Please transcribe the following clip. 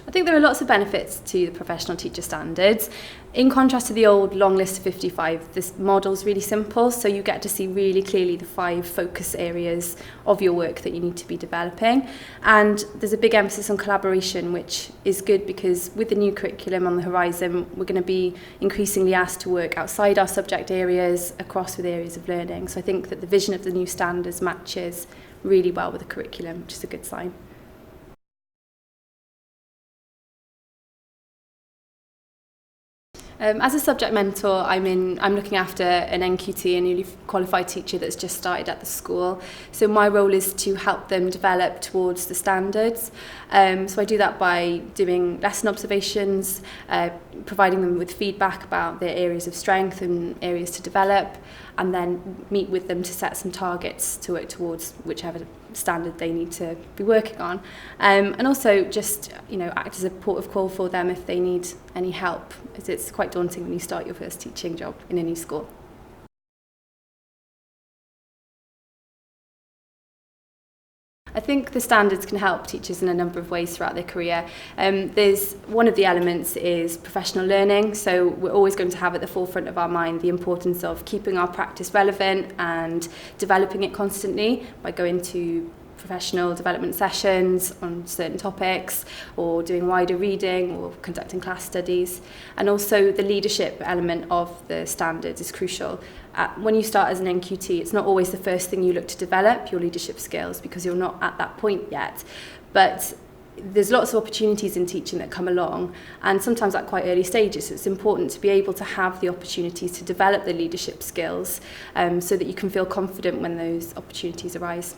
I think there are lots of benefits to the professional teacher standards. In contrast to the old long list of 55, this model's really simple, so you get to see really clearly the 5 focus areas of your work that you need to be developing. And there's a big emphasis on collaboration, which is good because with the new curriculum on the horizon, we're going to be increasingly asked to work outside our subject areas, across with areas of learning. So I think that the vision of the new standards matches really well with the curriculum, which is a good sign. As a subject mentor, I'm looking after an NQT, a newly qualified teacher that's just started at the school. So my role is to help them develop towards the standards. So I do that by doing lesson observations, providing them with feedback about their areas of strength and areas to develop, and then meet with them to set some targets to work towards whichever standard they need to be working on. And also just, act as a port of call for them if they need any help, as it's quite daunting when you start your first teaching job in a new school. I think the standards can help teachers in a number of ways throughout their career. There's one of the elements is professional learning, so we're always going to have at the forefront of our mind the importance of keeping our practice relevant and developing it constantly by going to professional development sessions on certain topics, or doing wider reading, or conducting class studies. And also the leadership element of the standards is crucial. When you start as an NQT, it's not always the first thing you look to develop, your leadership skills, because you're not at that point yet. But there's lots of opportunities in teaching that come along, and sometimes at quite early stages. So it's important to be able to have the opportunities to develop the leadership skills so that you can feel confident when those opportunities arise.